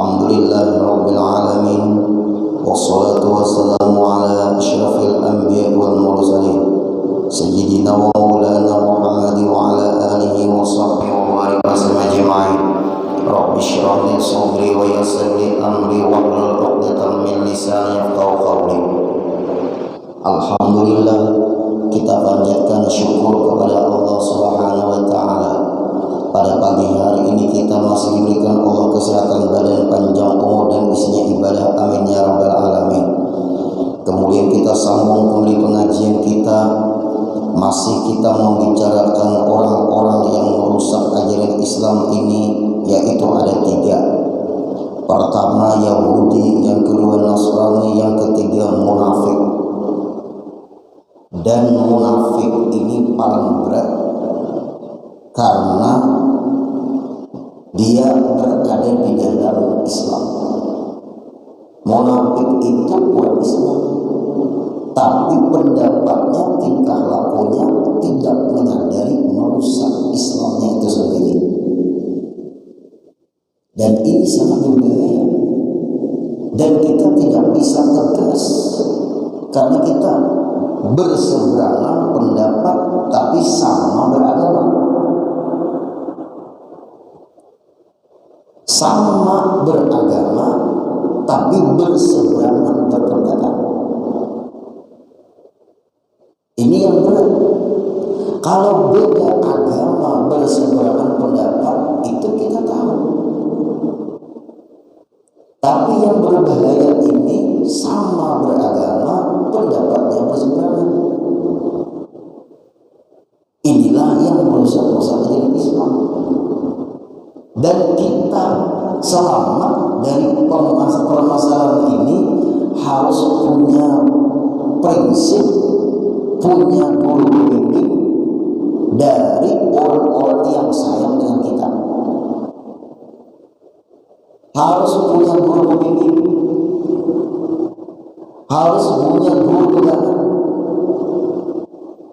Alhamdulillahi Rabbil Alamin. Wassalatu wassalamu ala asyrafil anbiya wal mursalin Sayyidina wa maulana Muhammad wa ala alihi wa sahbihi wa barik ajma'in. Rabbi shrah li sadri wa yassir li amri wahlul 'uqdatam min lisani yafqahu qawli. Alhamdulillah, kita panjatkan syukur kepada Allah Subhanahu wa taala. Pada pagi hari ini kita masih diberikan Allah kesehatan badan, panjang umur dan isinya ibadah, amin ya rabbal alamin. Kemudian kita sambung kembali pengajian kita. Masih kita membicarakan orang-orang yang merusak ajaran Islam ini, yaitu ada 3. Pertama Yahudi, yang kedua Nasrani, yang ketiga munafik. Dan munafik ini paling berat karena dia berada di dalam Islam. Munafik itu bukan Islam, tapi pendapatnya, tingkah lakunya tidak menyadari merusak Islamnya itu sendiri. Dan ini sangat berbahaya. Dan kita tidak bisa tegas karena kita berseberangan pendapat tapi sama beragama. Sama beragama tapi berseberangan berpendapat. Ini yang berat. Kalau beda agama berseberangan pendapat itu kita tahu. Tapi yang berbahaya ini sama beragama, pendapatnya berseberangan. Inilah yang merusak ajaran Islam. Dan kita selamat dari permasalahan ini harus punya prinsip, punya guru pembimbing dari orang-orang yang sayang dengan kita. Harus punya guru pembimbing, harus punya guru pegangan.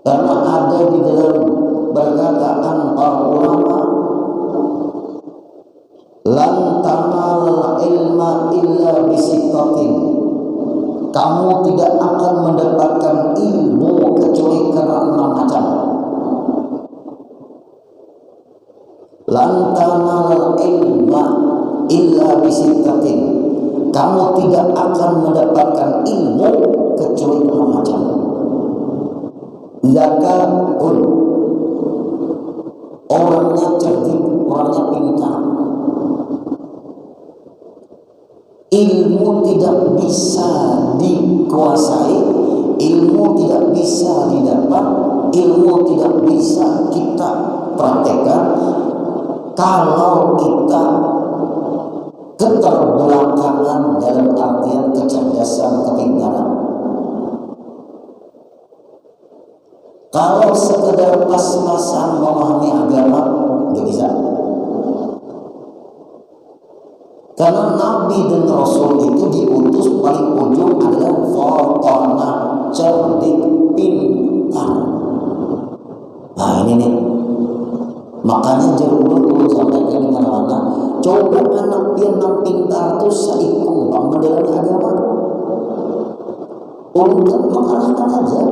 Karena ada di dalam perkataan para ulama, lan tanal ilma illa bisittatin. Kamu tidak akan mendapatkan ilmu kecuali karena 6 macam. Lan tanal ilma illa bisittatin. Kamu tidak akan mendapatkan ilmu kecuali 6 macam. Zakatun, orangnya cerdik, orangnya pintar. Ilmu tidak bisa dikuasai, ilmu tidak bisa didapat, ilmu tidak bisa kita praktekkan kalau kita keterbelakangan dalam artian kecerdasan, kepintaran. Kalau sekedar pas-pasan memahami agama, nggak bisa. Karena Nabi dan Rasul itu diutus paling ujung adalah fotona, cerdik, pintar. Nah ini nih, makanya jangan sampaikan di mana-mana. Coba anak pian pintar itu seimbang menjalani agama. Untuk mengarahkan aja.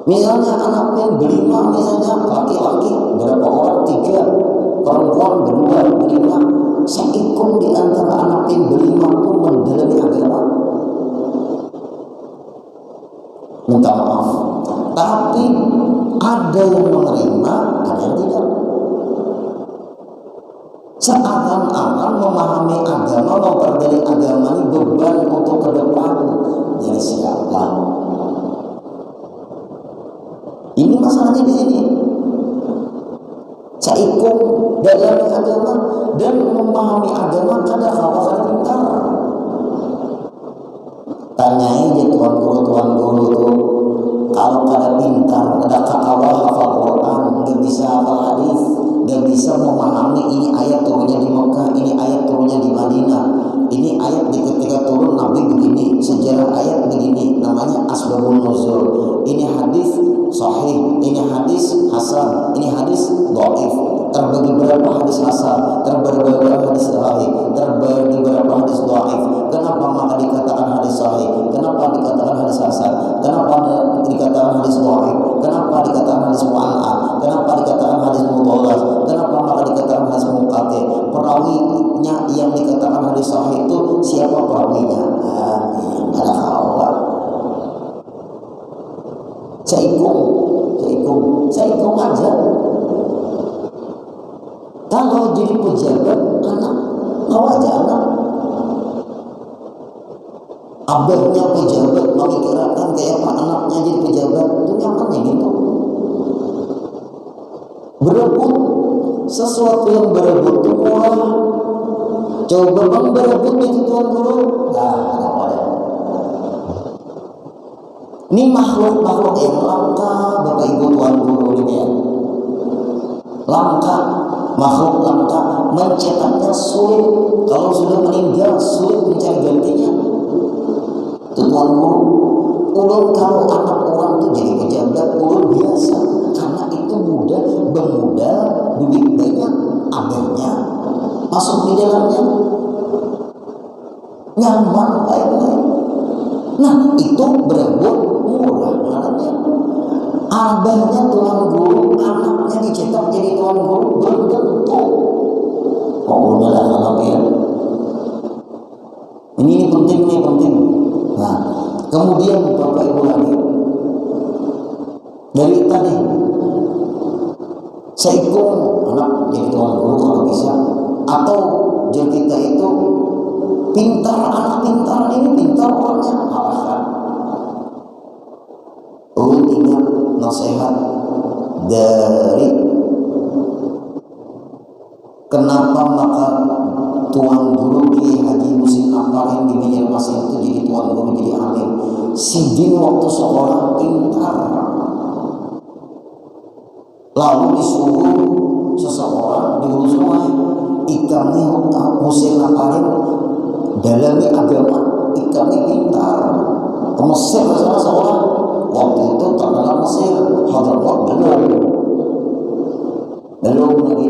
Misalnya anak pian berlima, misalnya laki-laki berapa orang? 3, perempuan 2, 5. Seikum di antara anak yang berlima itu mendalami agama. Minta maaf, tapi ada yang menerima, ada yang tidak. Seakan-akan memahami agama, mempelajari agama ini beban untuk ke depan. Jadi siapa? Ini masalahnya di sini. Seikum dalam agama dan memahami agama kadang hal-hal pintar. Tanyai aja tuan guru itu, kalau pada pintar, ada Allah hafal Quran, nggak bisa hafal hadis, nggak bisa memahami ini ayat turunnya di Mekah, ini ayat turunnya di Madinah, ini ayat di ketika turun Nabi begini, sejarah ayat begini, namanya asbabun nuzul. Ini hadis sahih, ini hadis hasan, ini hadis dhaif. terbagi berapa hadis hasan, terbagi berapa hadis sahih, terbagi berapa hadis dhaif. Kenapa maka dikatakan hadis sahih? Kenapa dikatakan hadis hasan? Kenapa dikatakan hadis dhaif? Kenapa dikatakan hadis mu'allaq? Kenapa dikatakan hadis mudallas? Kenapa maka dikatakan hadis munqati? Perawinya yang dikatakan hadis sahih itu siapa perawinya? Ada kawan. Saya ikut aja. Kalau jadi pejabat anak, mau aja anak. Abahnya pejabat memikirkan kayak apa anaknya jadi pejabat, itu nyamannya gitu. Berebut sesuatu yang berebut itu murah. Coba bang berebut itu tuan guru, nggak ada. Ini makhluk yang langka, Bapak Ibu tuan guru ini ya. Langka, makhluk langka, mencetaknya sulit. Kalau sudah meninggal sulit mencari gantinya. Tuan guru, ulun kalau anak orang itu jadi pejabat ulun biasa, karena itu mudah, bermodal, duit banyak, akhirnya masuk di dalamnya, nyaman baik-baik. Nah itu berebut murah namanya. Abahnya tuan guru, anaknya dicetak jadi tuan guru, belum tentu. Oh udah lah ya. Ini penting. Nah, kemudian Bapak Ibu lagi dari tadi saya ikut anak jadi tuan guru kalau bisa, atau jadi kita itu pintar, anak pintar ini pintar orangnya apa? Ingat nasihat dari kenapa maka tuan guru Kiai Haji Musin Namparin di Banjarmasin itu jadi tuan guru jadi alim. Sidin waktu sekolah pintar, lalu disuruh seseorang di hulu sungai ikannya Musin Namparin dalami agama, ikannya pintar ke Mesir bersama seorang. Waktu itu terkenal Mesir, Hadramaut belum lagi.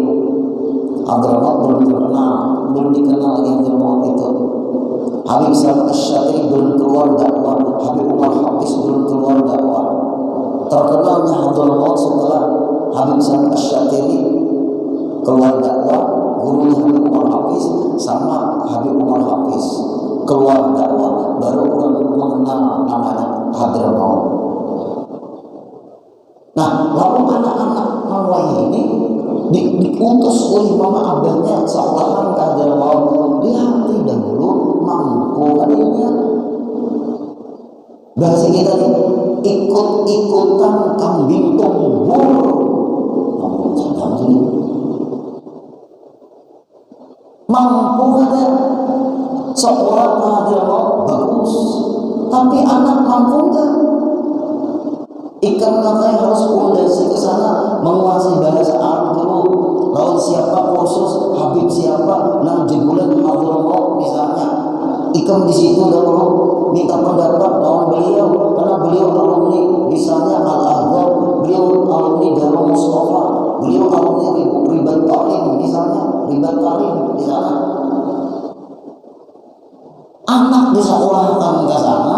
Hadramaut belum terkenal, belum dikenal lagi Hadramaut itu. Habib Salam Asy-Syatiri belum keluar dakwah, Habib Umar Hafiz belum keluar dakwah. Terkenalnya Hadramaut setelah Habib Salam Asy-Syatiri keluar dakwah, gurunya Habib Umar Hafiz sama Habib Umar Hafiz keluar dakwah, baru orang mengenal namanya Hadramaut. Nah, lalu anak-anak Mawai ini diutus oleh mama abahnya seorang Hadramaut. Lihat dahulu mampu adanya. Bahasa kita nih, ikut-ikutan kambing tombol. Mampu ada seorang Hadramaut bagus, tapi anak mampu enggak? Ikan makanya harus fondasi ke sana, menguasai bahasa Arab dulu. Lawan siapa kursus Habib siapa, 6 bulan Hadramaut misalnya. Ikan di situ dulu minta pendapat lawan beliau, karena beliau alumni misalnya Al-Azhar, beliau alumni Darul Mustafa, beliau alumni Ribat Talim misalnya, Ribat Talim di sana. Anak disekolahkan ke sana,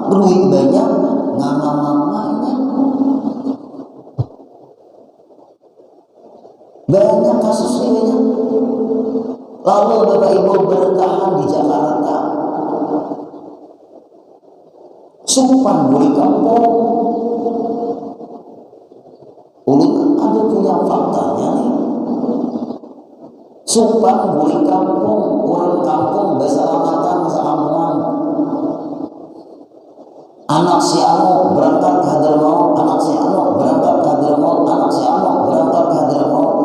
duit banyak, nama-namanya banyak kasusnya banyak. Lalu Bapak Ibu bertahan di Jakarta, Supan Buli Kampung. Ulun ada punya faktanya nih. Supan Buli Kampung, orang kampung bahasa Lamatan, bahasa Ampuan. Anak si Anu berangkat ke Hadramaut, anak si Anu berangkat ke Hadramaut, anak si Anu berangkat ke Hadramaut.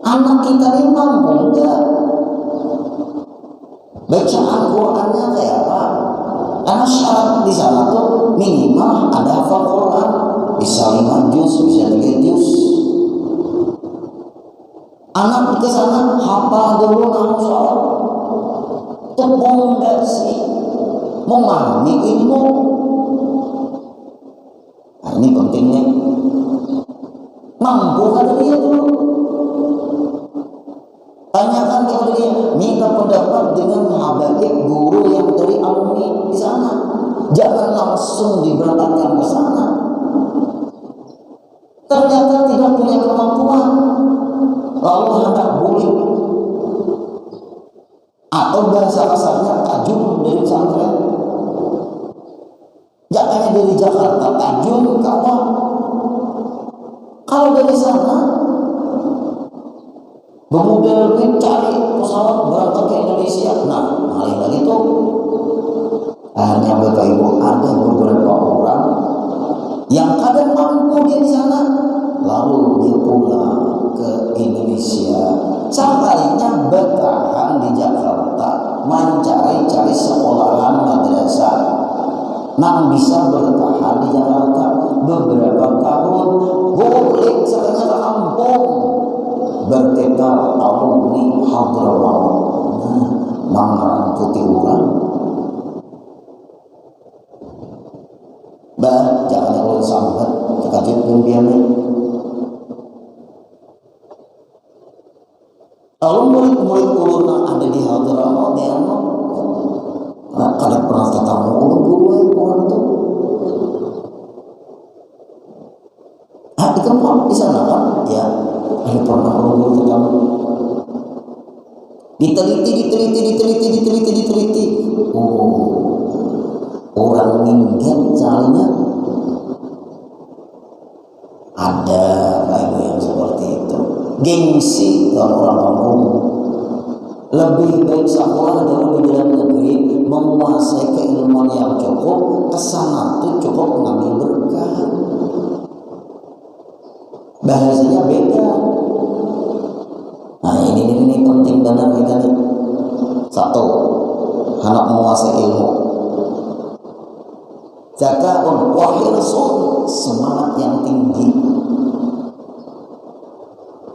Anak kita ini mampu enggak? Bacaan Qurannya kayak apa? Karena syarat di sana tuh minimal ada hafal Quran, bisa 5 juz, bisa 3 juz. Anak ke sana hafal dulu nama sholat, tepung dasi, memahami ilmu. Nah ini pentingnya. Mampu kan dia dulu. berpendapat dengan habaib guru yang dari alumni di sana. Jangan langsung diberangkatkan ke sana. Ternyata tidak punya kemampuan, lalu hendak bully, atau bahasa kasarnya tajum dari pesantren. Jangan dari Jakarta, tajum kawan. Kalau dari sana bermodal cari pesawat berangkat ke Indonesia. Nah, malih lagi tuh. Akhirnya Bapak Ibu ada beberapa orang yang kadang mampu dia di sana, lalu dia pulang ke Indonesia. Sampainya bertahan di Jakarta, mencari-cari sekolahan madrasah. Nang bisa bertahan di Jakarta beberapa tahun, boleh sekalinya ke kampung bertekad alumni Hadramaut. Mangrang putih urang. Bah, jangan ulun sambat terkajut pun biarnya. Kalau murid-murid ulun yang ada di Hadramaut dia kalian pernah ketemu ulun orang tuh. Di kampung di sana kan? Ya, kalian pernah ulun ketemu. Diteliti. Orang minggat caranya ada kayak yang seperti itu. Gengsi kalau orang kampung. Lebih baik sekolah dulu di dalam negeri, menguasai keilmuan yang cukup, kesana tuh cukup mengambil berkah. Bahasanya beda. Nah ini penting benar kita nih. Satu, anak menguasai ilmu. Zaka'un wa hirsun, semangat yang tinggi.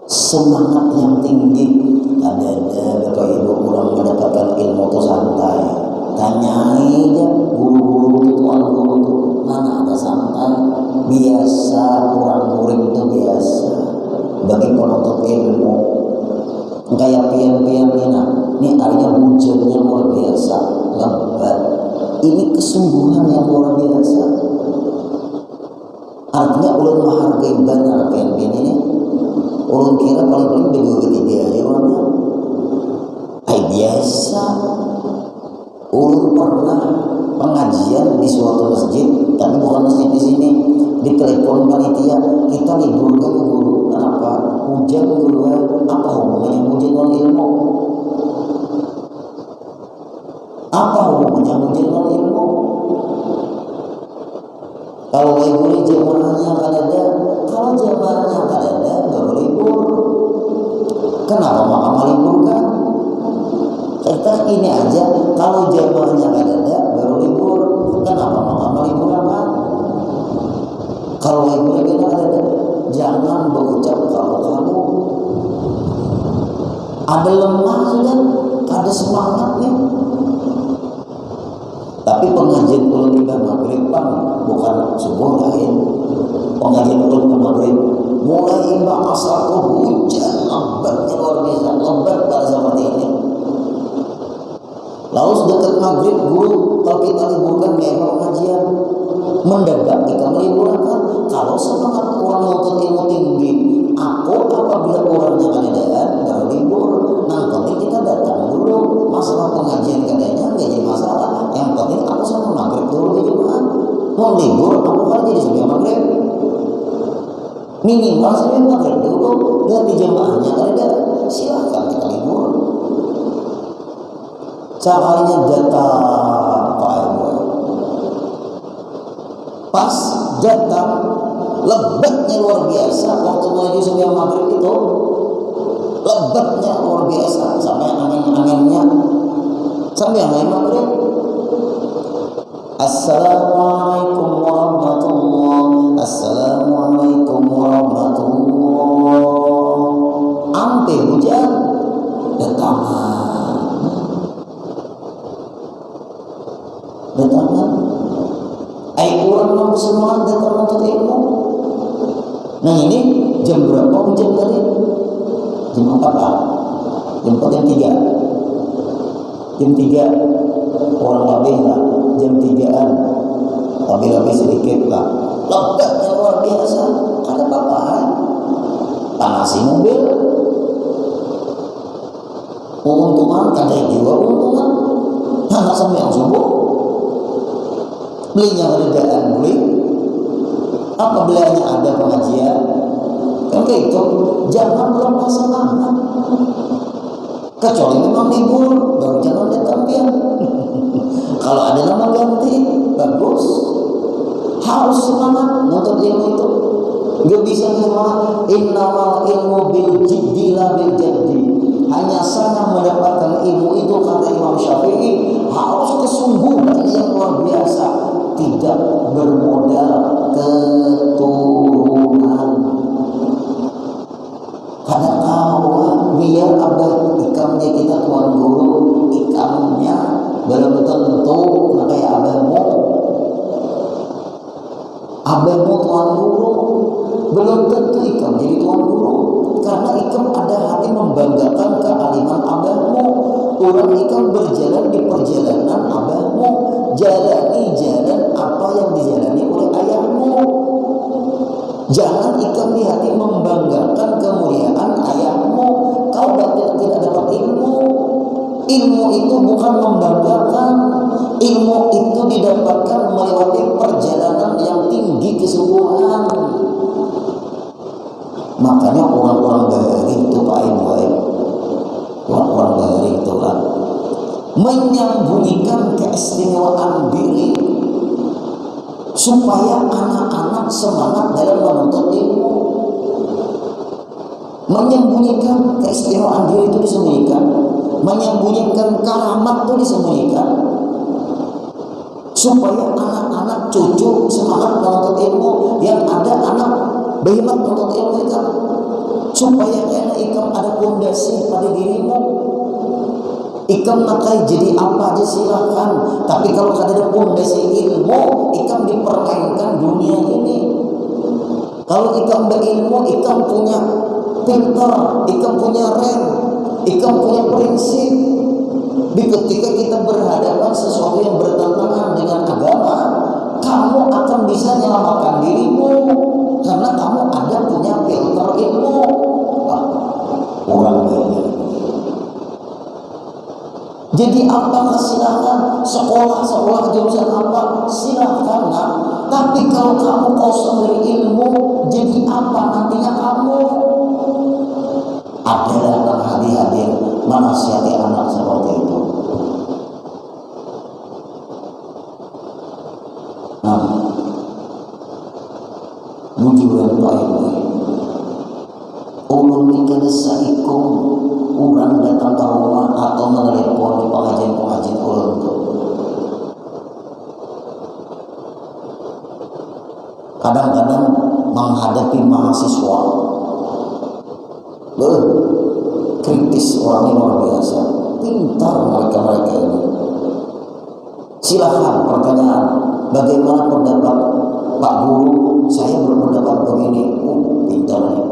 Semangat yang tinggi. Ada Bapak Ibu orang mendapatkan ilmu itu santai. Tanyai aja guru-guru tuan guru itu mana ada santai. Biasa orang murid itu biasa. Bagi penuntut ilmu kayak pian-pian ini artinya hujannya luar biasa, lebat. Ini kesungguhan yang luar biasa. Artinya ulun menghargai benar pian-pian ini. Ulun kira paling-paling berdua ketiga aja orangnya. Biasa. Ulun pernah pengajian di suatu masjid, tapi bukan masjid di sini. Ditelepon panitia, kita liburkan guru. Kenapa? Hujan guru. Apa hubungannya hujan dengan ilmu? Apa hubungannya hujan dengan ilmu? Kalau libur jemaahnya akan ada, kalau jemaahnya akan ada, baru libur. Kenapa maka meliburkan? Kita ini aja, kalau jemaahnya akan ada, baru libur. Kenapa maka meliburkan? Kalau libur kita ada, jangan berucap kalau kamu ada lemah sudah, ada semangatnya. Tapi pengajian ulun di maghrib bukan subuh lain. Pengajian ulun di maghrib mulai imbang asar tuh hujan lebatnya luar biasa, lebat pada seperti ini. Lalu sedekat maghrib guru kalau kita liburkan memang pengajian mendadak kita meliburkan. Kalau semangat orang menuntut ilmu tinggi, aku apabila orangnya keadaan baru libur. Nah penting kita datang dulu. Masalah pengajian katanya nggak jadi masalah. Yang penting aku sama maghrib dulu di jemaah. Mau libur aku kan jadi sampai maghrib. Minimal sampai maghrib dulu. Dan di jemaahnya ada silahkan kita libur. Caranya datang Pak Ibu. Pas datang lebatnya luar biasa waktu menuju sampai maghrib itu. Lebatnya luar biasa sampai angin-anginnya sampai angin maghrib. Assalamualaikum warahmatullahi. Assalamualaikum warahmatullahi. Ampe hujan datangan. Orang yang bersemangat datang untuk ilmu. Nah ini jam berapa hujan tadi? Jam 4 lah. Jam 4 jam 3. jam 3 kurang lebih lah, jam 3-an lebih sedikit lah, lepasnya luar biasa. Ada apa-apaan, panasi mobil, untungan kadang juga untungan, anak sampai yang subuh belinya keadaan beli apa, belinya ada pengajian kan kayak itu. Jangan berlepas semangat, kecuali memang libur baru jangan ditampian. Kalau ada nama ganti bagus, harus semangat untuk ilmu itu. Gak bisa semangat innamal ilmu bil jiddi la bil jaddi. Hanya sana mendapatkan ilmu itu, kata Imam Syafi'i, harus kesungguhan yang luar biasa, tidak bermodal keturunan. Kadang kau biar abah ikamnya kita tuan guru, ikamnya belum tentu kayak abahmu tuan guru, belum tentu ikam jadi tuan guru. Karena ikam ada hati membanggakan kealiman abahmu. Orang ikam berjalan di perjalanan abahmu, jalani jalan apa yang dijalani oleh ayahmu. Jangan ikam di hati membanggakan kemuliaan ayahmu. Kau tidak dapat ilmu. Ilmu itu bukan membanggakan. Ilmu itu didapatkan melewati perjalanan yang tinggi kesungguhan. Makanya orang-orang bahari itu baik-baik. Orang-orang bahari itu lah menyembunyikan keistimewaan diri supaya anak-anak semangat dalam menuntut ilmu. Menyembunyikan keistimewaan diri itu disembunyikan, menyembunyikan karamat itu disembunyikan, supaya anak-anak cucu semangat menuntut ilmu. Yang ada anak berhimmat menuntut ilmu itu, supaya karena ikam ada pondasi pada dirimu. Ikam makai jadi apa aja silahkan, tapi kalau ada pondasi ilmu, ikam dipermainkan dunia ini. Kalau ikam berilmu, ikam punya pintar, ikam punya rem, ikam punya prinsip. Di ketika kita berhadapan sesuatu yang bertentangan dengan agama, kamu akan bisa menyelamatkan dirimu karena kamu ada punya filter ilmu. Orang banyak. Jadi apa silakan, sekolah jurusan apa silakan, nah. Tapi kalau kamu kosong dari ilmu, jadi apa nantinya kamu? Ada dalam hadir menasihati anak seperti itu. Nah, bujuran baik-baik. Ulun nikah saikum, orang datang ke rumah atau menelepon di pengajian ulun itu. Kadang-kadang menghadapi mahasiswa, kritis, orangnya luar biasa, pintar mereka ini. Silahkan pertanyaan, bagaimana pendapat Pak Guru? Saya berpendapat begini. Pintar nih.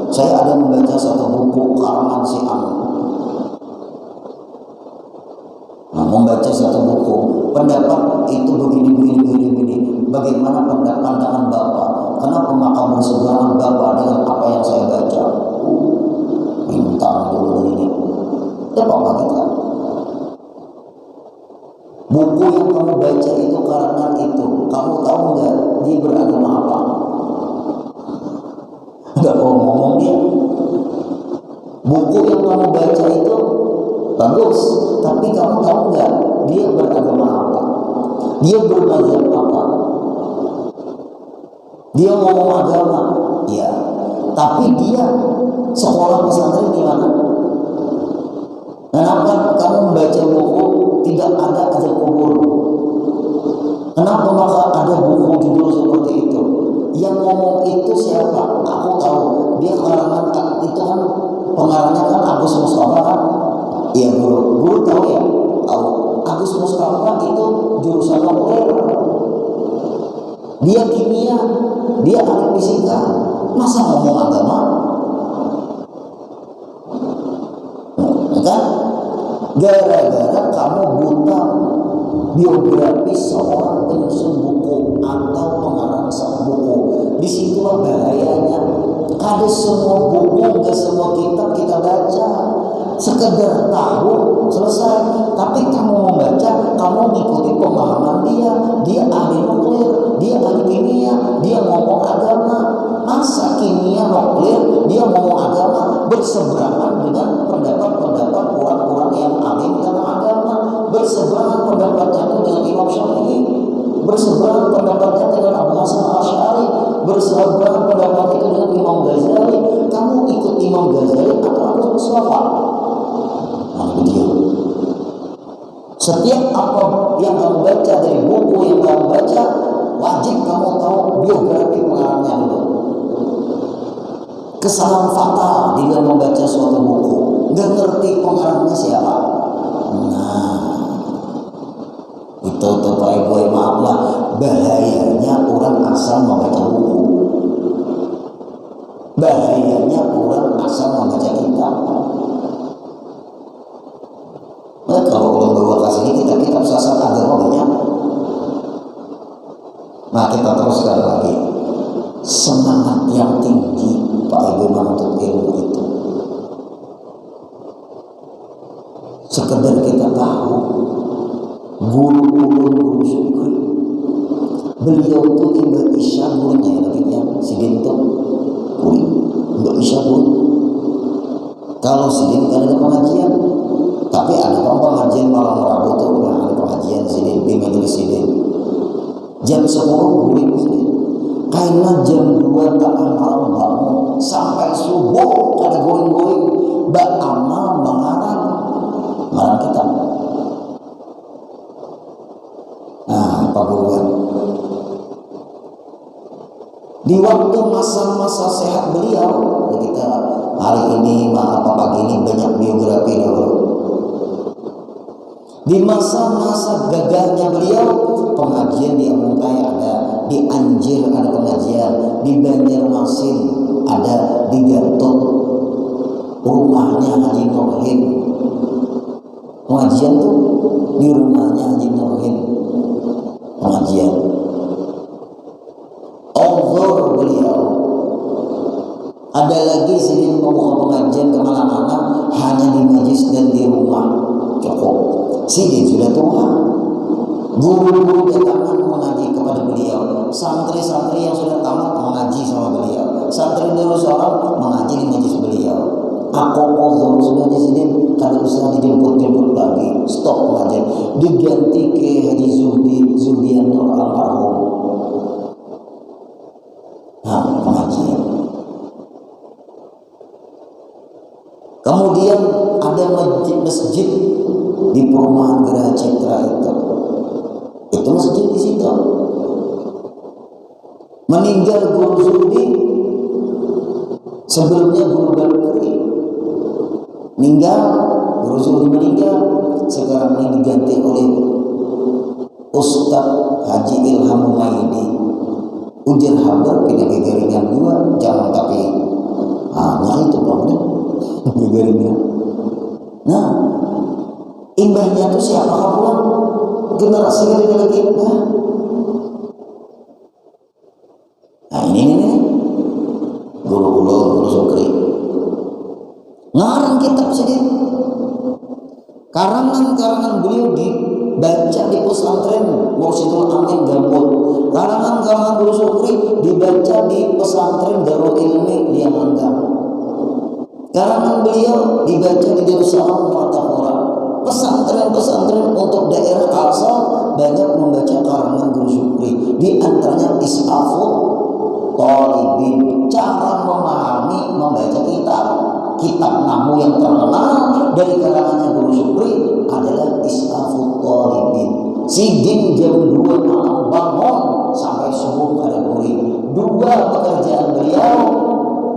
Saya ada membaca satu buku karangan si Ang. Membaca satu buku, pendapat itu begini. Bagaimana pandangan Bapak? Kenapa maka berseberangan Bapak dengan apa yang saya baca? Bintang dulu ini. Tidak apa kita. Buku yang kamu baca itu karangan itu, kamu tahu nggak dia beragama apa? Nggak ngomong dia. Buku yang kamu baca itu bagus, tapi kamu tahu nggak dia beragama apa? Dia bermazhab apa? Dia ngomong agama, ya. Tapi dia sekolah pesantren di mana? Kenapa kamu membaca buku tidak ada azab kubur? Kenapa maka ada buku judul seperti itu? Yang ngomong itu siapa? Aku tahu. Dia karangan itu kan pengarangnya kan Agus Mustafa kan? Iya guru tahu ya? Tahu. Agus Mustafa itu jurusan nuklir. Dia kimia, dia ahli fisika. Masa ngomong agama? Kan? gara-gara kamu buta biografi seorang penyusun buku atau pengarang buku. Disitulah bahayanya. Kada semua buku, gak semua kitab kita baca. Sekedar tahu selesai. Tapi kamu membaca, kamu mengikuti pemahaman dia. Dia ahli nuklir, dia ahli kimia, dia ngomong agama. Masa kimia nuklir dia ngomong agama berseberangan dengan pendapat-pendapat orang-orang yang alim dalam agama, berseberangan pendapatnya itu dengan Imam Syafi'i, berseberangan pendapatnya dengan Abu Hasan Asy'ari, berseberangan pendapatnya itu dengan Imam Ghazali. Kamu ikut Imam Ghazali atau Abu Mustafa? Nah, dia. Setiap apa yang kamu baca dari buku yang kamu baca, wajib kamu tahu biografi pengarangnya dulu. Kesalahan fatal bila membaca suatu buku, nggak ngerti pengarangnya siapa. Nah, itu Pak Ibu, maaflah, bahayanya orang asal membaca buku, bahayanya orang asal membaca kitab. Nah, kalau orang bawa ke sini kitab-kitab sasar agama banyak. Nah, kita teruskan lagi. Semangat yang tinggi Pak Ibu menuntut ilmu itu, sekedar kita tahu guru Syukri, beliau tuh Mbak Isya gurunya ya, si Dinto Mbak Isya guru. Kalau si Dinto kan ada pengajian, tapi ada pengajian malam Rabu tuh, ada pengajian si Dinto di majelis si Dinto jam 10 guru sih. Karena jam 2 tengah malam bangun sampai subuh ada going-going bak amal mengarang kita. Nah, Pak Guru, di waktu masa-masa sehat beliau, kita hari ini pagi ini banyak biografi dulu. Di masa-masa gagalnya beliau, pengajian di Amungkai ada, di Anjir ada pengajian, di Banjarmasin ada, di Garut rumahnya Haji Nurhin. Pengajian tuh di rumahnya Haji Nurhin pengajian. Uzur beliau. Ada lagi sini mau pengajian kemana-mana hanya di majlis dan di rumah cukup. Sini sudah tua. Guru-guru datangan mengaji kepada beliau, santri-santri yang sudah tamat mengaji sama beliau, santri Darussalam mengaji di majlis beliau. Aku uzur sudah di sini, kalau usah dijemput-jemput lagi, stop pengajian, diganti ke Haji Zuhdian Nur almarhum. Nah, pengajian. Kemudian ada masjid di perumahan Geraha Citra itu masjid di situ. Meninggal Guru Zuhdi, sebelumnya Guru Bakri meninggal, Guru Zuhdi meninggal, sekarang ini diganti oleh Ustadz Haji Ilham Maidi. Ujian habar penyakit garingan 2, jangan tapi nah itu banget garingan. Nah, imbahnya itu siapa kawan? Generasi lagi. Nah ini guru Syukri ngarang kitab sedih. Karangan beliau dibaca di pesantren Mursyidul Amin Gambut. Karangan Guru Syukri dibaca di pesantren Darul Ilmi di Amanggang. Karangan beliau dibaca di Darussalam Martapura. Pesantren-pesantren untuk daerah Kalsel banyak membaca karangan Guru Syukri. Di antaranya Is'aful Thalibin, cara memahami membaca kitab nahwu yang terkenal dari karangannya Guru Syukri adalah Is'aful Thalibin. Sidin jam 2 malam bangun sampai subuh ada guring. 2 pekerjaan beliau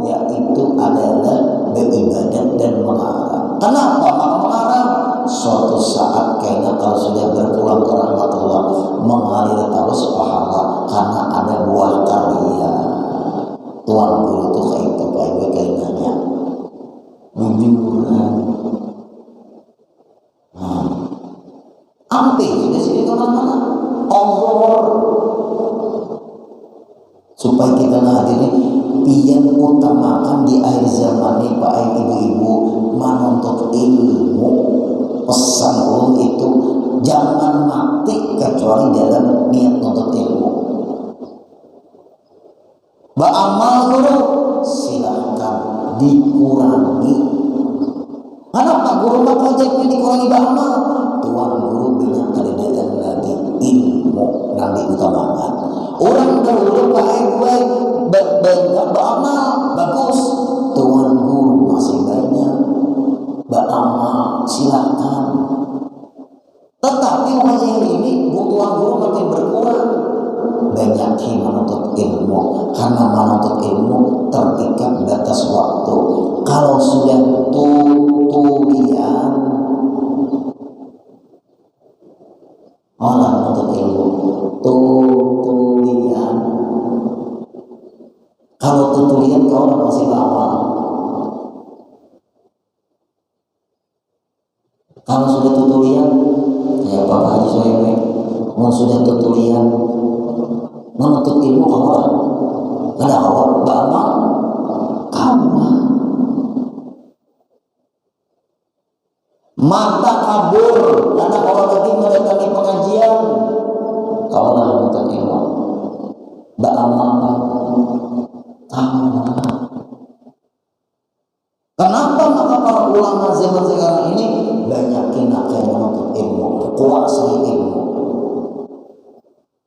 yaitu adalah beribadat dan mengarang. Kenapa mengarang? Suatu saat kayaknya kalau sudah berpulang ke rahmatullah mengalir terus pahala karena ada buah karya. Tuan Guru itu kayak itu kayaknya bujuran. kemana-mana. Allah supaya kita hadirin pian utamakan di akhir zaman ini Pak ibu-ibu menuntut ilmu. Pesan ulun itu jangan mati kecuali dalam niat menuntut ilmu. Beramal guru silahkan dikurangi. Karena Pak Guru maka jadi dikurangi beramal. Tuan Guru banyak keadaan lagi ilmu yang diutamakan. Orang dahulu baik-baik beramal bagus. Tuan Guru masih banyak beramal silakan. Tetapi wajah ini Tuan Guru makin berkurang. Banyak menuntut ilmu karena menuntut ilmu terikat batas waktu. Kalau sudah tulian orang menuntut ilmu tulian. Kalau tulian kau masih lama. Kalau sudah tulian kayak Pak Haji Soewe mau sudah tulian menuntut ilmu Allah, ada Allah beramal kamu mata kabur karena orang lagi mendatangi pengajian kau lah menuntut ilmu beramal kamu. Kenapa maka para ulama zaman sekarang ini banyakin akan menuntut ilmu, kuasai ilmu?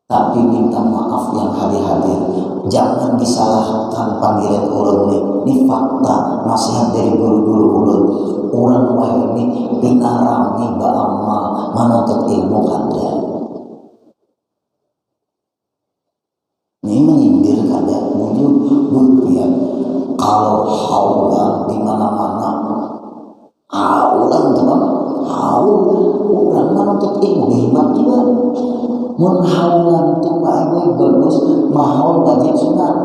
Tapi minta maaf yang hadir-hadir, jangan disalahkan panggilan ulun ini fakta nasihat dari guru-guru ulun. Orang wah ini pinarami ba'amal menuntut ilmu kada. Ini menyindir kada bujur buktian. Kalau haulan di mana-mana, haulan teman, haul orang menuntut ilmu hebat juga. Menhaulan itu Pak Ibu bagus, mahal wajib sunat.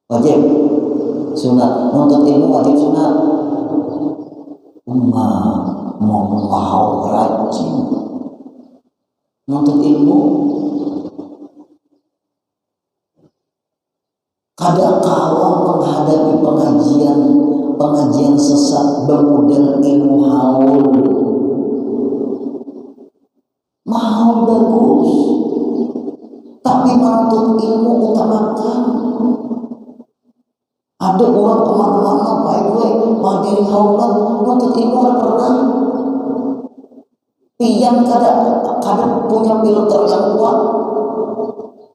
Wajib sunat, menuntut ilmu wajib sunat. Mau rajin menuntut ilmu. Kadang-kala menghadapi pengajian sesat bermodal ilmu haul. Mau bagus, tapi menuntut ilmu utamakan. Ada orang kemana-mana baik-baik mandiri haulan menuntut ilmu orang pernah. Pian kadang punya filter yang kuat.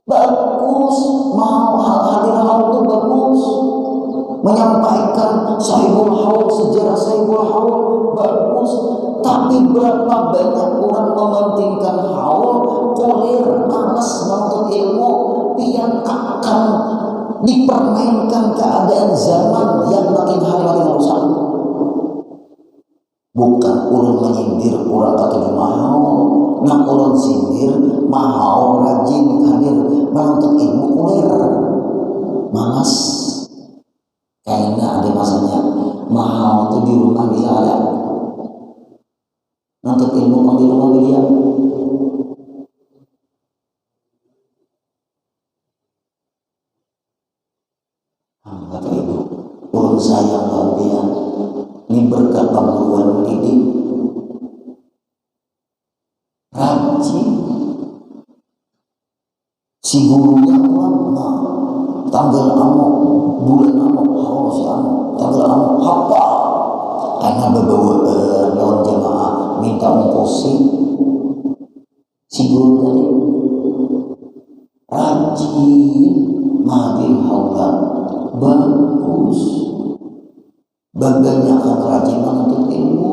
Bagus, mau hadir haul itu bagus. Menyampaikan sahibul haul, sejarah sahibul haul bagus. Tapi berapa banyak orang mementingkan haul, kolir, malas menuntut ilmu, pian akan dipermainkan keadaan zaman yang makin hari makin rusak. Bukan ulun menyindir orang kata mahal, nak ulun sindir mahal rajin hadir menuntut ilmu kolir, malas. Kayaknya ada masanya mahal itu di rumah bisa ada. Nuntut ilmu kalau di rumah dia. Kata ibu, ulun sayang kalian. Ini berkat pengguruan didik. Rajin. Si gurunya lama. Tanggal amo, bulan amo, hawa si amo, tanggal amo, apa? Karena beberapa lawan jemaah minta ongkosi si guru tadi rajin mahadir haulan bagus baganya akan rajin menuntut ilmu.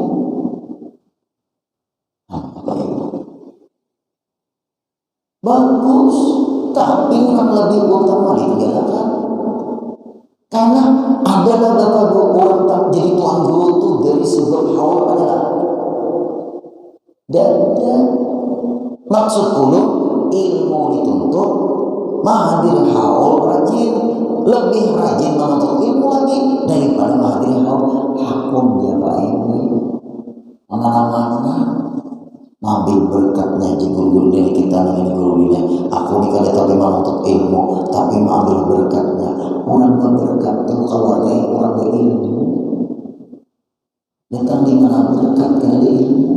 Bagus, tapi yang lebih utama ditinggalkan. Karena adalah bapak orang tak jadi tuan guru itu dari sebab haul adalah dan maksud ilmu dituntut, mahadir haul rajin, lebih rajin menuntut ilmu lagi daripada mahadir haul. Hakun dia Pak Ibu, mana-mana ditanya ini gurunya, aku ini kada tapi menuntut ilmu, tapi mengambil berkatnya. Orang berkat itu keluarga orang berilmu. Datang di mana berkat karena ada ilmu.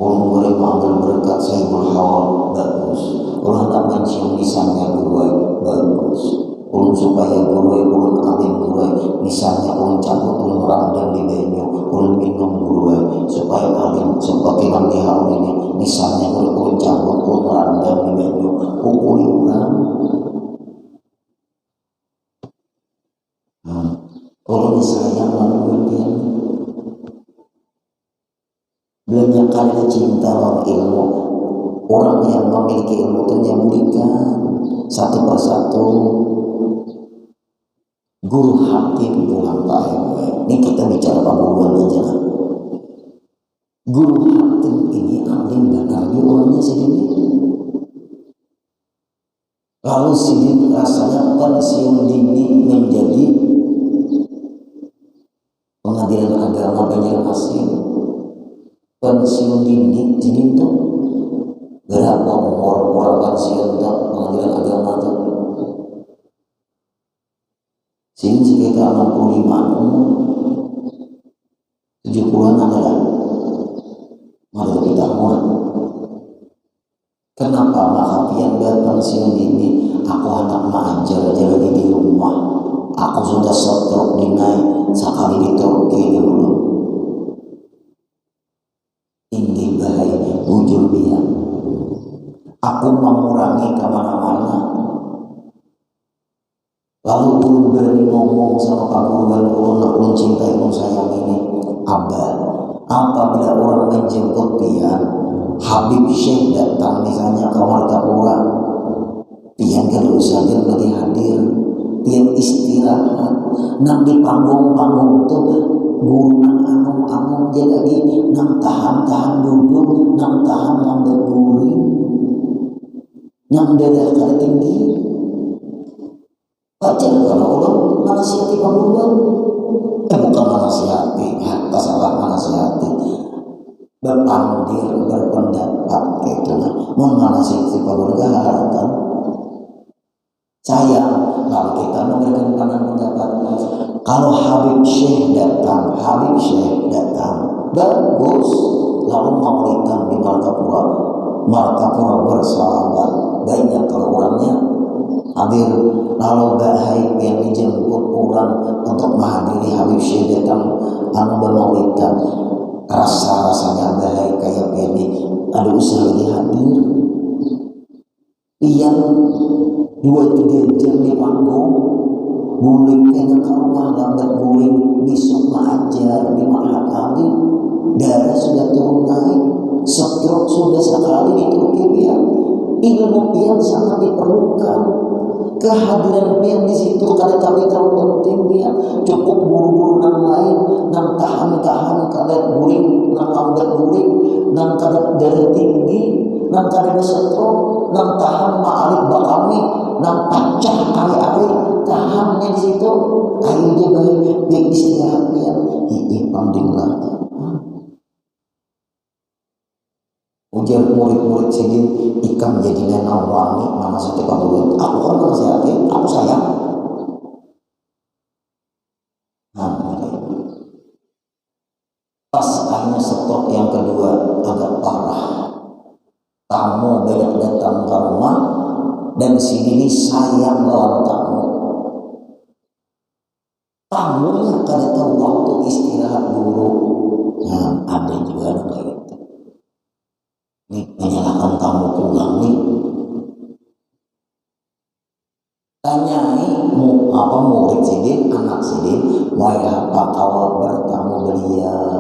Orang boleh mengambil berkat saya berhawal bagus. Orang tak mencium lisannya gurui bagus. Orang supaya gurui, orang alim gurui, misalnya orang cabut, orang randang di banyu, orang minum gurui, supaya alim, seperti nanti hal ini, misalnya orang cabut, orang randang di banyu, pukul orang. Orang disayang lalu dia. Banyak kali cinta orang ilmu. Orang yang memiliki ilmu itu menyembunyikan satu persatu. Guru Hakim bilang Pak ini kita bicara pembunuhan aja. Guru Hakim ini alim benar di orangnya sendiri. Lalu sendiri rasanya pensiun dini menjadi pengadilan agama Banjarmasin. Pensiun dini itu berapa umur orang pensiun pengadilan agama itu? Sini sekitar 65 umur, 70-an adalah mari kita mulai. Kenapa Mahapian pensiun dini? Aku anak mengajar aja lagi di rumah. Aku sudah stroke dinaik sekali di Turki dulu. Ini bahaya bujur dia. Aku mengurangi kemana-mana. Lalu ulun berani ngomong sama Pak Guru, ulun cintai, ulun sayang ini. Abah, apabila orang menjemput pian, Habib Syekh datang misalnya ke Martapura, pian kedua dia lagi hadir, pian istirahat. Nang di panggung-panggung tuh guru nang anung-anung dia lagi nang tahan-tahan duduk, nang tahan ngambil guring, nang dada kada tinggi. Baca kalau ulun manasihati panggungan, bukan manasihati, hatta salah manasihati, berpandir, berpendapat itu lah. Mau manasihati panggungan harapan. Sayang kalau kita memberikan pendapat. Kalau Habib Syekh datang, bagus. Lalu maulidan di Martapura bersahabat banyak kalau orangnya hadir. Lalu bahagia yang dijemput orang untuk menghadiri Habib Syekh datang bermaulidan, rasanya bahagia kayak ini. Ada usaha lagi hadir. Yang 2-3 jam di panggung, guling kena ke rumah lambat guling, besok mengajar di Mahatali, darah sudah turun naik, stroke sudah sekali di Turki pian. Ilmu pian sangat diperlukan. Kehadiran pian di situ kada kali terlalu penting pian. Cukup guru-guru nang lain, nang tahan-tahan kada guling, nang lambat guling, nang kada darah tinggi, nang kada stroke, nang tahan ma'arif bakami, nang pacah ari-ari, tahannya di situ. Ayo dia baik dia istirahat pian. Pandinglah. Ujar murid-murid sini ikan menjadi nenang wangi mana satu panggung. Aku kan menasihati, aku sayang. Pas akhirnya stok yang kedua agak parah. Tamu banyak datang ke rumah dan sini sayang lawan tamu. Tamunya kada tahu waktu istirahat dulu. Ada juga kayak gitu. Nih menyalahkan tamu pulang nih. Tanyai murid sidin, anak sidin, wahai apa kau bertamu beliau?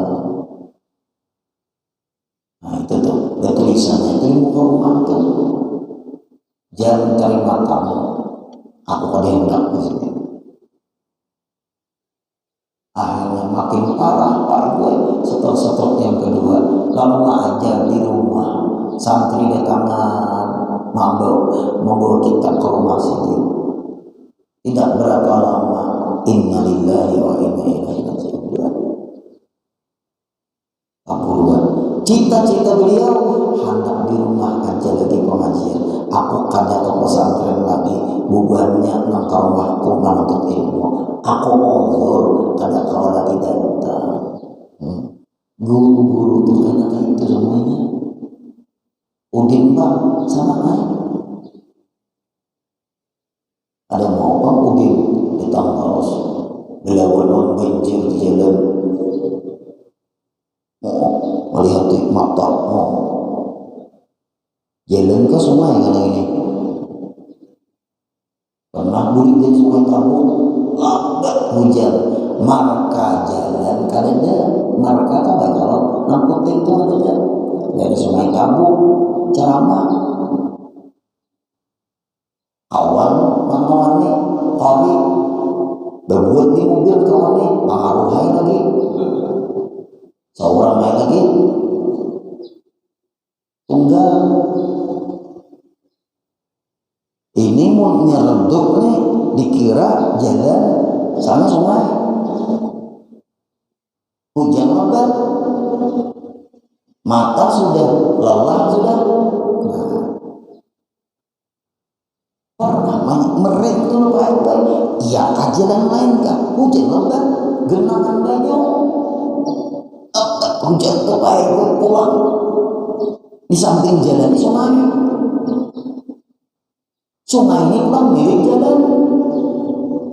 Nah itu tuh, tulisannya itu di muka rumah tuh. Jangan terima tamu. Aku pada hendak di sini. Akhirnya makin parah Pak gue setok-setok yang kedua. Lalu ajar di rumah, santri datangan membawa kita ke rumah sidin. Tidak berapa lama, innalillahi wa inna ilaihi raji'un. Pak Purwan, Cita-cita beliau hendak di rumah aja lagi pengajian. Aku kada ke pesantren lagi, bubarnya nang ka rumahku menuntut ilmu. Aku uzur kada kau lagi datang. Guru-guru itu kan itu semuanya. Udin bang sama kan? Ada mau bang Udin datang terus. Belawan banjir di jalan. Melihat di mata, jalan ke sungai kan ini. Pernah buli dari sungai kamu, lambat hujan, marka jalan kadang marka apa kalau namputin itu ada dari sungai kamu ceramah. Awal mengawani, kami berbuat di mobil kami, mengaruhi lagi. Seorang lain lagi tunggal ini mau nyereduk nih dikira jalan sana sungai hujan lebat mata sudah lelah sudah pernah merek itu baik-baik iya jalan lain kah hujan lebat genangan banyak hujan tuh baik pulang di samping jalan di sungai ini pulang miring jalan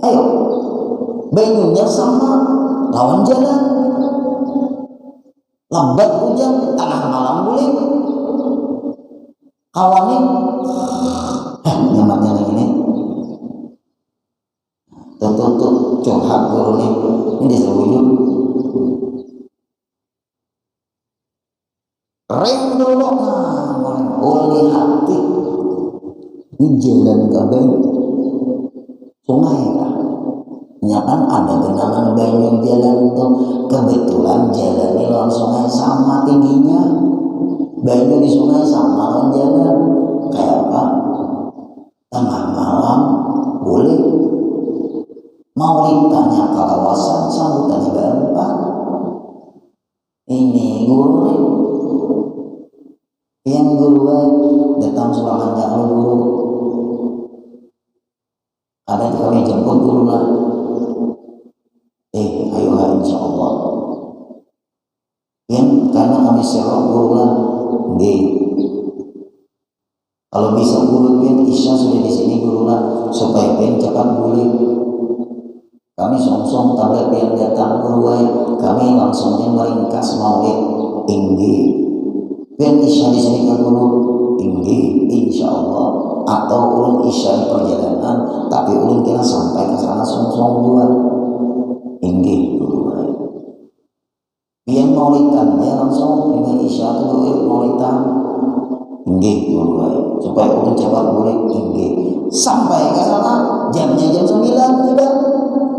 ayo banyunya sama lawan jalan lambat hujan tanah malam boleh kawannya nyamannya lagi nih tuh curhat guru nih ini disebut rem dulu oleh hati di jalan kabel sungai kan nyakan ada genangan banyak jalan itu kebetulan jalan di lawan sungai sama tingginya banyak di sungai sama lawan jalan kayak apa tengah malam boleh mau ditanya ke kawasan sambutannya berapa ini guru nih yang guru datang selamat kalau guru ada kami jemput guru lah ayo insya Allah yang karena kami serok guru lah kalau bisa guru ben isya sudah di sini guru lah supaya ben cepat boleh kami song-song tablet yang datang guru kami langsungnya meringkas maulid inggi ben isya di sini kan guru tinggi insya Allah atau ulun isya di perjalanan tapi ulun kira sampai ke sana song-song dua tinggi guru biar maulitannya langsung dengan isya itu dulu maulitan tinggi guru supaya ulun cepat boleh tinggi sampai ke sana jamnya jam 9 sudah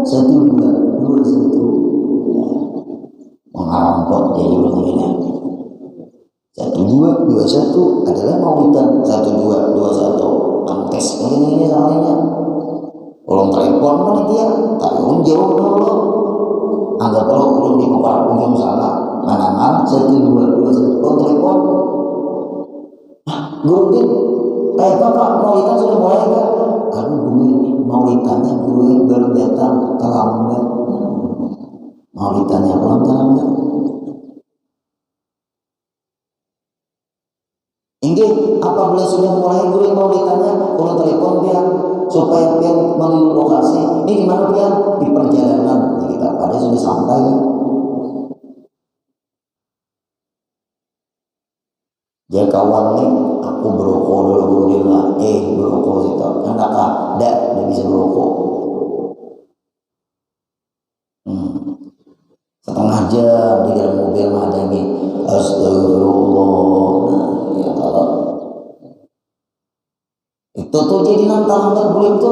1, 2, 1 mengarampok jadi ulun ini 1, 2, 2, 1 adalah maulidan 1, 2, 2, 1 kontes ini salahnya ulun telepon mana dia tapi ulun jauh dulu anggap kalau ulun di kepala ujung sana manangan 1, 2, 2, 1 ulun telepon guru din kayak pak maulidan sudah mulai kan aduh guru maulidannya guru baru datang terlambat maulidannya pulang terlambat Inggih, apabila sudah mulai guru mau ditanya, kalau telepon biar supaya biar melalui lokasi. Ini di mana biar di perjalanan. Jadi kita pada sudah sampai. Jadi kawan nih, aku berokok dulu guru lah. Berokok situ. Enak ah, tidak bisa berokok. Setengah jam di dalam mobil ada ini. Astagfirullah. Ya Allah. Itu tuh jadi nanti lambat boleh itu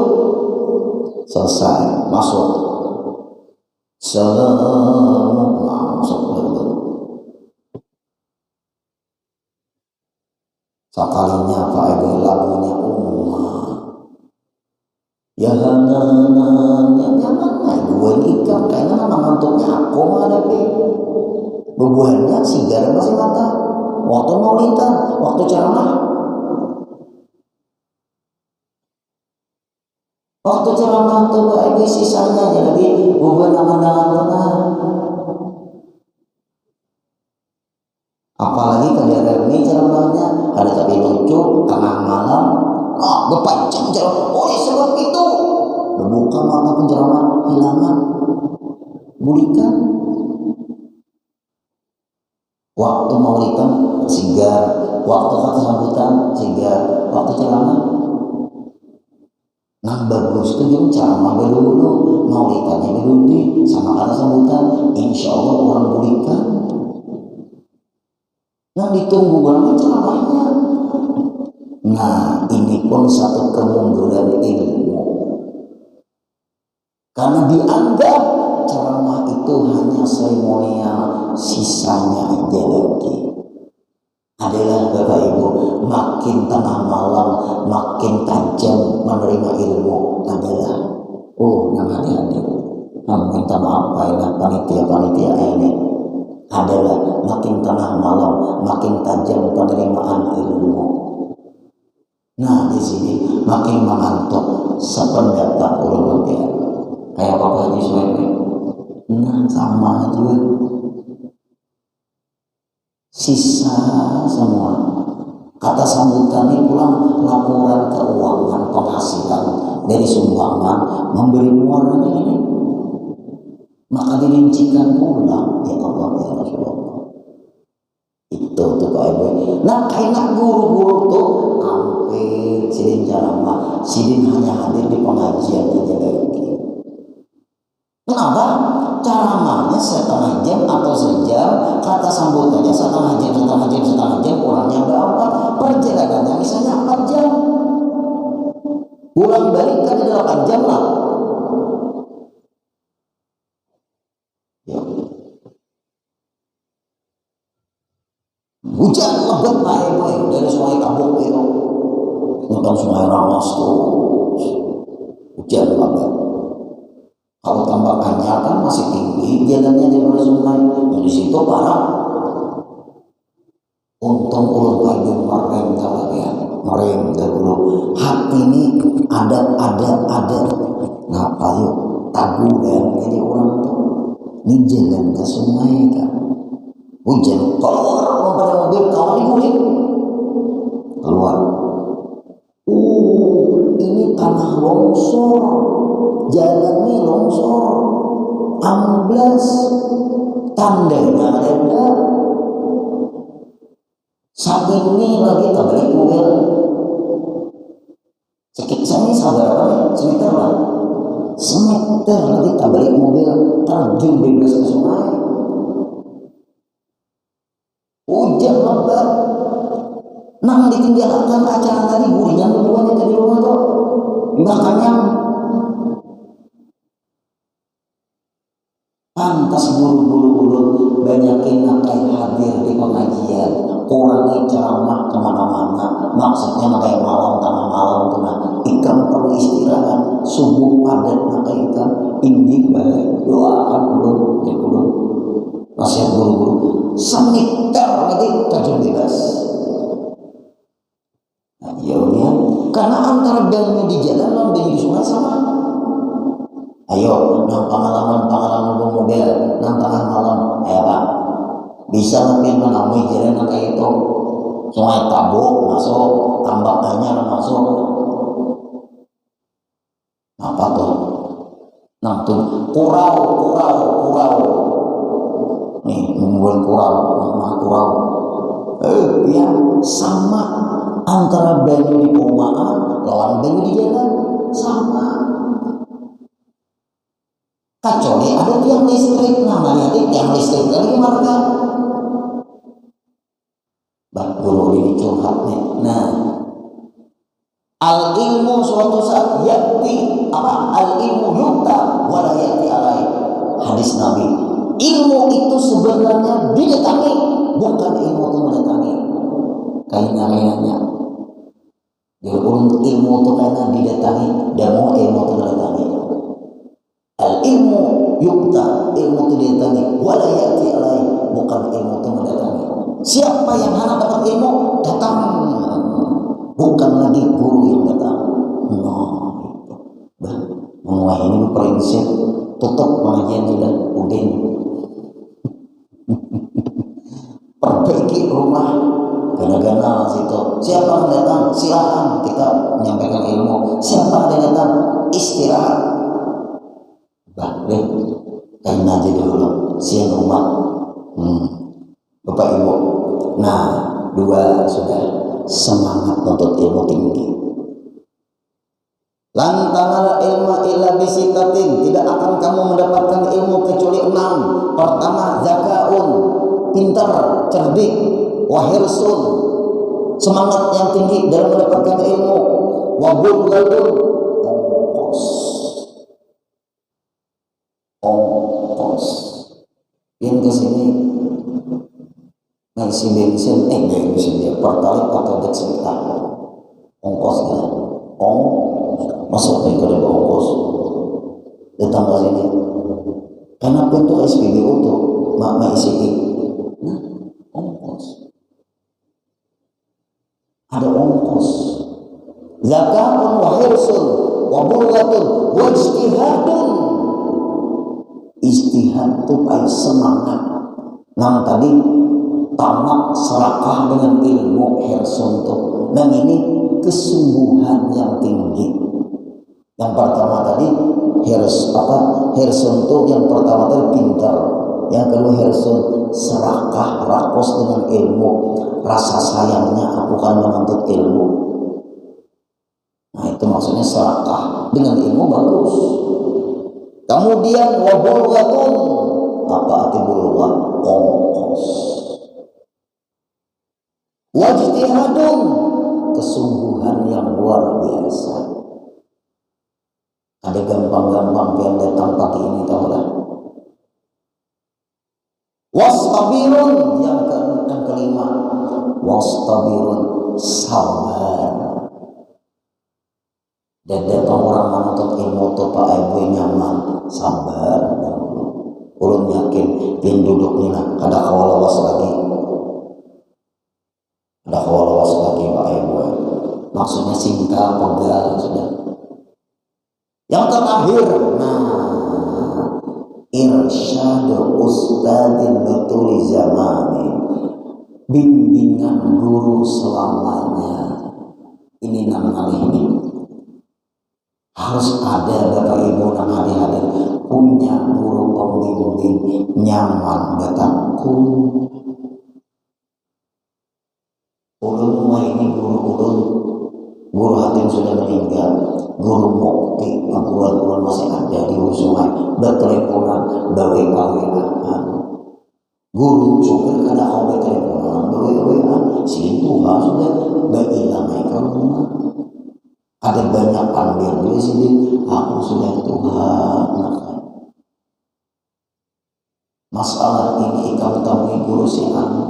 selesai masuk salam masuk dulu sekalinya Pak Ibu lagunya ya hananya jangan gue ikan kayaknya nama mantuknya aku ada bebuahnya sigar masih mata waktu maulidan, waktu ceramah. Waktu ceramah tuh kayak sisanya jadi bebenah-benah. Apalagi kadang ini ceramahnya ada tapi lucu tengah malam, berpanjang ceramah. Oleh sebab itu membuka mata penceramah hilangan bulikan. Waktu maulidan sigar, waktu kata sambutan sigar, waktu ceramah. Nah bagus tuh yang ceramah dulu, maulidannya dulu sama kata sambutan, insya Allah orang bulikan. Nah ditunggu banget ceramahnya. Nah ini pun satu kemunduran ilmu, karena dianggap ceramah itu hanya seremonial, sisanya aja lagi. Adalah Bapak Ibu, makin tengah malam makin tajam menerima ilmu adalah yang hadir. Minta maaf Pak panitia ini adalah makin tengah malam makin tajam penerimaan ilmu. Nah di sini makin mengantuk sependapat ulama dia. Kayak Bapak Haji Suhaimi. Nah sama juga. Sisa semua. Kata sambutan ini pulang laporan keuangan penghasilan dari sumbangan memberi muaranya ini. Maka dirincikan pulang ya Allah ya Rasulullah. Itu tuh Pak Ibu. Nah kayak guru-guru tuh hampir sidin ceramah, sidin hanya hadir di pengajian aja lagi. Kenapa? Ceramahnya setengah jam atau sejam, kata sambutannya setengah jam, orangnya berapa? Perjalanannya misalnya 4 jam. Pulang balik kan 8 jam lah. Ya. Hujan lebat baik dari Sungai Kabuk itu, bukan Sungai Rangas tuh. Hujan lebat. Kalau tambakannya kan masih tinggi jalannya daripada sungai, di situ parah. Untung ulun pagi merem dahulu. Hati ini ada. Nah ayo tabu dan jadi orang tuh ini jalan ke sungai kan. Hujan keluar pada mobil kawan diguling keluar. Ini tanah longsor. Jalan ini longsor, amblas, tandanya ada. Saat ini lagi terbalik mobil. Saya sabar apa? Semeter lah. Semeter lagi terbalik mobil terjun bebas ke sungai. Hujan lebat. Nang ditinggalkan acara tadi guringan keduanya tadi rumah tuh. Makanya pantas buru-buru banyakin nakai hadir di pengajian, kurangi ceramah kemana-mana. Maksudnya nakai malam tengah malam tuh ikan perlu istirahat, subuh padat nakai ikan indi balik doakan belum nasihat buru-buru semiter lagi terjun bebas. Ya karena antara banyu di jalan dan banyu di sungai sama. Ayo, nang pengalaman mobil, nang tengah malam, ayo Pak, bisa lebih menemui jalan kayak itu. Sungai Kabuk masuk, tambakannya masuk. Apa tuh? Nang tuh kurau. Nih, membuat kurau. Ya sama antara banyu di perumahan lawan banyu di jalan sama. Kecuali ada tiang listrik, namanya tiang listrik dari marga. Bak dulu ini curhat nih. Nah, al ilmu suatu saat yakti al ilmu yukta wala yakti alai. Hadis Nabi. Ilmu itu sebenarnya didatangi, bukan ilmu itu mendatangi. Kayaknya. Jadi ilmu itu karena didatangi dan mau ilmu itu mendatangi. Al-ilmu yukta, ilmu itu didatangi, wala ya'ti alai, bukan ilmu itu mendatangi. Siapa yang hendak dapat ilmu, datang. Bukan lagi guru yang datang. Nah, ini prinsip. Tutup pengajian sudah, udin. Perbaiki rumah, gana-gana situ. Siapa yang datang, silakan kita menyampaikan ilmu. Siapa yang datang, istirahat. Balik, kain aja dulu, siang rumah. Bapak Ibu. Nah, dua sudah, semangat untuk ilmu tinggi. Lantanal ilma illa bisitatin, tidak akan kamu mendapatkan ilmu kecuali 6. Pertama, zakaun, pintar, cerdik, wahirsun, semangat yang tinggi dalam mendapatkan ilmu, wabulgadun, ongkos. Yang kesini ngisi bensin, bensin dia pertalite atau desinfektan, ongkosnya, masuk ke dalam ongkos, datang ke sini. Kenapa itu SPBU tuh, isi ongkos, ada ongkos. Zakatun wa hirsun wa bulghatun wa ijtihadun. Ijtihad itu paling semangat. Nah tadi tamak serakah dengan ilmu, hirsun tuh. Dan ini kesungguhan yang tinggi. Yang pertama tadi hirsun tuh yang pertama tadi pintar. Yang kedua hirsun serakah, rakus dengan ilmu, rasa sayangnya aku kan menuntut ilmu. Nah itu maksudnya serakah dengan ilmu bagus. Kemudian wabulgatun, apa arti bulghat? Ongkos. Wajtihadun, kesungguhan yang luar biasa. Ada gampang-gampang yang datang pagi ini tahu lah. Wastabirun, yang kelima, wastabirun, sabar. Dan datang orang menuntut ilmu itu Pak Ibu nyaman, sabar. Ulun yakin pin duduk ni lah, ada kawalawas lagi. Ada kawalawas lagi Pak Ibu. Maksudnya singkat, pegal sudah. Yang terakhir, irsyadu ustadin betuli zamani, bimbingan guru selamanya. Ini namanya ini harus ada. Bapak Ibu yang hadir punya guru pembimbing nyaman betaku. Ulun ini guru hatim sudah meninggal, guru mukti perguruan masih ada di Sungai, berteleponan, bawe-bawean. Guru supir kada kau berteleponan, bawe-bawean. Si Tuhan sudah berilang ke rumah. Ada banyak panggil di sini, aku sudah Tuhan. Masalah ini kamu temui guru si anu.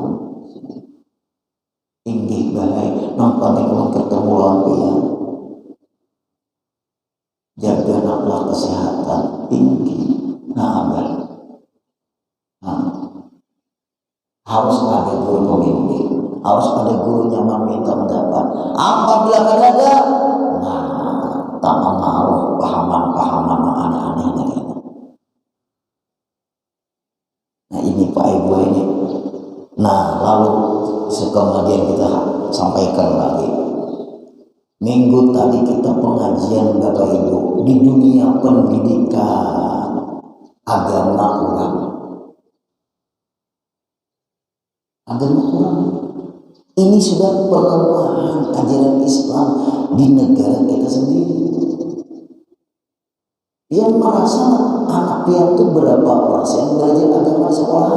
Inggih baik, nampak kalau ketemu lampian. Jaga naklah kesehatan tinggi. Harus ada guru pembimbing, harus ada guru nyaman minta pendapat. Apabila ada, tak mau pahaman-pahaman aneh-aneh ini. Nah ini Pak Ibu ini. Nah lalu kemudian kita sampaikan lagi. Minggu tadi kita pengajian Bapak Ibu di dunia pendidikan agama orang. Ini sudah pelemahan ajaran Islam di negara kita sendiri. Yang merasa anak pian itu berapa persen belajar agama di sekolah?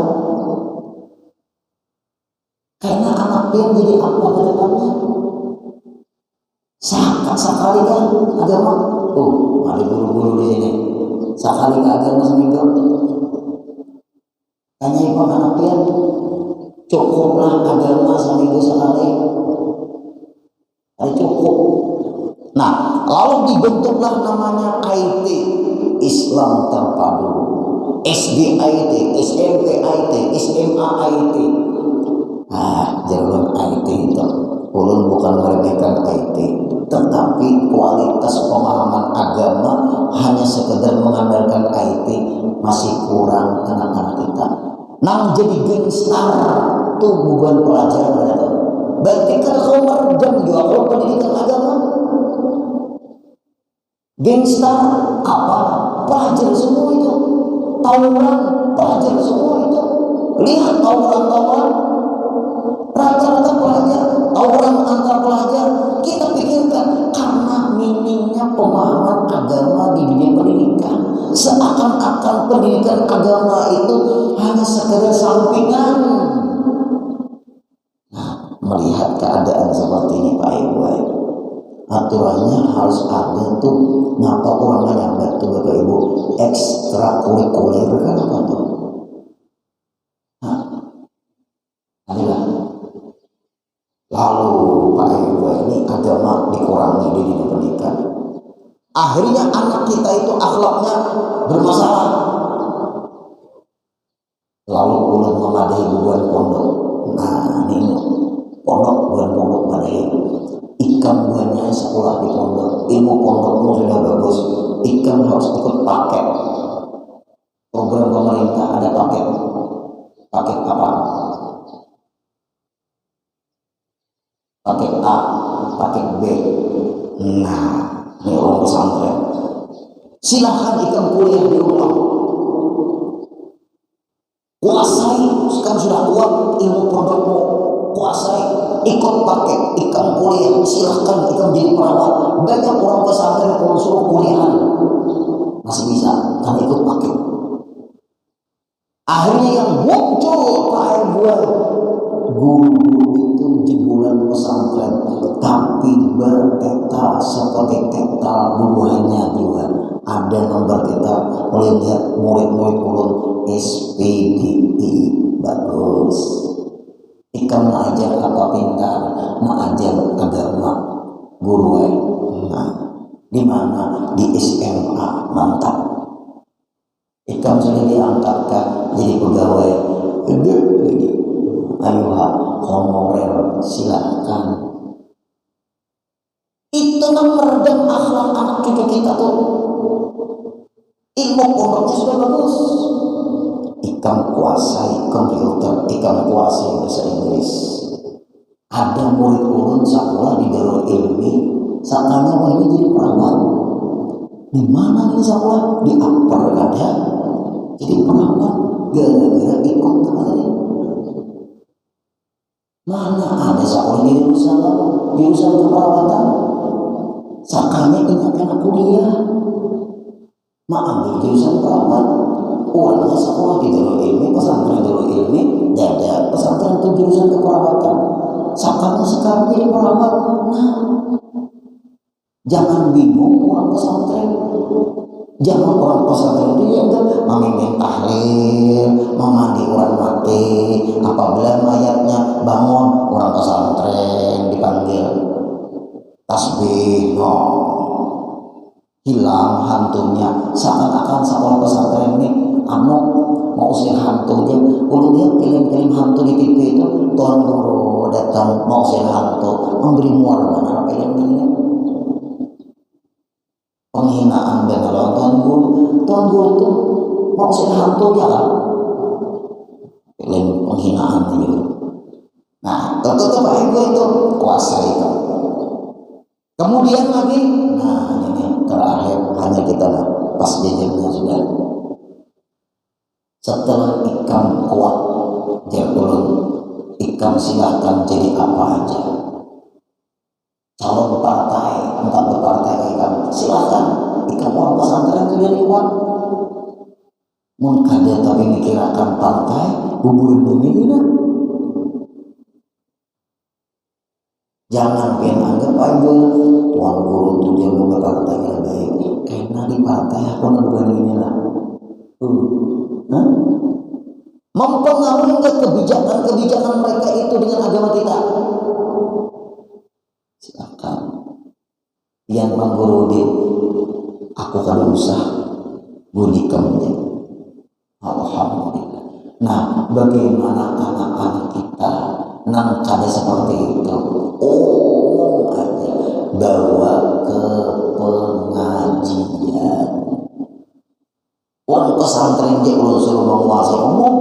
Karena anak pian jadi apa ke depannya? Sekali kan agama? Ada guru-guru di sini. Sekali ke agama seminggu. Tanya ibu anak pian, cukuplah agama seminggu sekali. Cukup. Nah, lalu dibentuklah namanya IT, Islam Terpadu, SD IT, SMP IT, SMA IT. Jalan IT itu ulun bukan meremehkan IT, tetapi kualitas pemahaman agama hanya sekedar mengandalkan IT masih kurang anak-anak kita. Nang jadi gangstar tuh bukan pelajaran itu. Berarti kan kau meredam juga kalau pendidikan agama. Gangstar apa? Pelajar semua itu. Tawuran, pelajar semua itu. Lihat tawuran-tawuran, rata-rata pelajar, tawuran antar pelajar. Kita pikirkan karena minimnya pemahaman agama di dunia pendidikan. Seakan-akan pendidikan agama itu hanya sekedar sampingan. Nah, melihat keadaan seperti ini Pak Ibu, aturannya harus ada tuh. Ngapa orang menyambat tuh Bapak Ibu ekstrakurikuler kan apa tuh? Adalah lalu Pak Ibu ini agama dikurangi di dunia pendidikan. Akhirnya anak kita itu akhlaknya bermasalah. Lalu ulun memadai bubuhan pondok. Nah ini pondok bukan pondok madai. Ikan buahnya sekolah di pondok, ilmu pondokmu sudah bagus. Ikan harus ikut paket. Program pemerintah ada paket. Paket apa? Paket A, paket B. Nah, ini orang pesantren. Silahkan ikan kuliah di rumah. Kuasai, sekarang sudah kuat ilmu pondokmu. Kuasai, ikut paket ikan kuliah. Silahkan ikan jadi perawat. Banyak orang pesantren kalau suruh kuliahan masih bisa, kan ikut paket. Akhirnya yang muncul Pak buat guru itu jebolan pesantren, tapi berteta seperti teta buahnya juga. Ada nomor kita oleh lihat murid-murid ulun SPDI bagus. Ikan mengajar apa pintar, mengajar agama guru. Nah, di mana di SMA mantap. Ikan sudah diangkatkan jadi pegawai. Ayo honorer silakan. Itu kan meredam akhlak anak cucu kita tuh. Ilmu pondoknya sudah bagus. Ikan kuasai komputer, ikan kuasai bahasa Inggris. Ada murid ulun sekolah di Darul Ilmi, sakanya mau ini jadi perawat. Di mana ini sekolah? Di Upper ada. Jadi perawat gara-gara ikut namanya. Mana ada sekolah di jurusan keperawatan? Sakanya ingatkan kuliah. Ambil jurusan perawat. Orangnya sekolah di Darul Ilmi, pesantren Darul Ilmi, dada pesantren itu jurusan keperawatan. Sakanya sekarang jadi perawat. Nah, jangan bingung orang pesantren. Jangan orang pesantren itu yang memimpin tahlil, memandi orang mati. Apabila mayatnya bangun, orang pesantren dipanggil tasbih, hilang hantunya. Seakan-akan sekolah pesantren ini mau usir hantunya. Kalau lihat film-film hantu di TV itu, Tuan Guru datang mau usir hantu, memberi mual mana film ini. Penghinaan benar Tuan Guru itu mau usir hantu ya kan? Film penghinaan itu. Nah, tetap Ibu itu kuasa itu. Kemudian lagi, nah ini terakhir hanya kita pas jajannya sudah. Setelah ikan kuat, jadulun ikan silahkan jadi apa aja. Calon partai, entah berpartai ikan silahkan. Ikan orang pesantren itu jadi kuat. Mungkin ada tapi mikirkan partai, hubungan ini tidak. Jangan anggap aja Tuan Guru itu dia mau berpartai yang baik. Karena di partai aku bukan inilah. Mempengaruhi kebijakan mereka itu dengan agama kita. Silakan. Yang menggurudi aku kan usah budikannya. Alhamdulillah. Nah, bagaimana anak-anak kita Nang kada seperti itu, umum aja bawa ke pengajian. Orang pesantren dia unsur menguasai umum,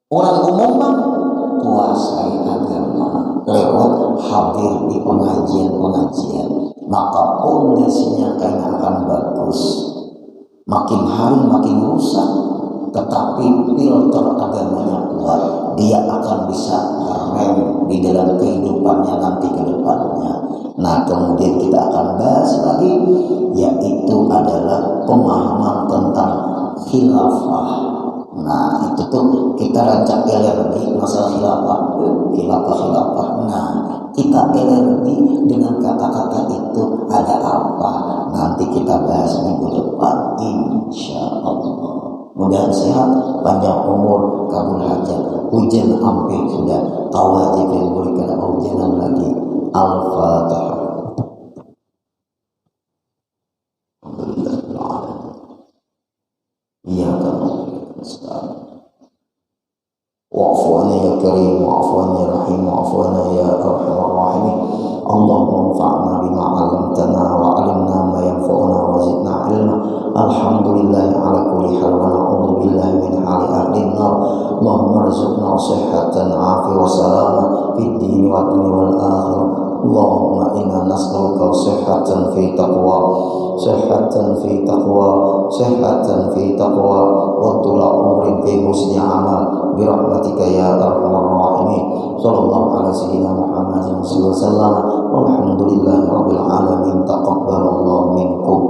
orang umum bang kuasai agama lewat hadir di pengajian-pengajian, maka pondasinya kayaknya akan bagus. Makin hari makin rusak, tetapi filter agamanya kuat, dia akan bisa rem di dalam kehidupannya nanti ke depannya. Nah, kemudian kita akan bahas lagi, yaitu adalah pemahaman tentang khilafah. Nah, itu tuh kita rancak lagi masalah khilafah. Nah, kita lagi dengan kata-kata itu ada apa? Nanti kita bahas minggu depan, insya Allah. Mudah sehat, panjang umur, kabul hajat. Hujan sampai sudah tahu aja yang berikan hujanan lagi. Al-Fatihah. Alhamdulillah. Iya kan. Wa'fu'ana ya karim, wa'fu'ana ya rahim, wa'fu'ana ya arhamar rahimin. Allahumma anfa'na bima 'allamtana wa 'allimna ma yanfa'una wa zidna 'ilma. Alhamdulillah ala kulli hal wa na'udzu billahi min hali ahli an-nar. Allahumma arzuqna sihhatan 'afiyatan wa salama fid din wa dunya wal akhirah. Allahumma inna nas'aluka sihhatan fi taqwa, sihhatan fi taqwa, sihhatan fi taqwa wa tula umrin fi husni amal bi rahmatika ya arhamar rahimin. Sallallahu ala sayyidina Muhammadin sallallahu alaihi wasallam. Walhamdulillahi rabbil alamin. Taqabbalallahu minkum.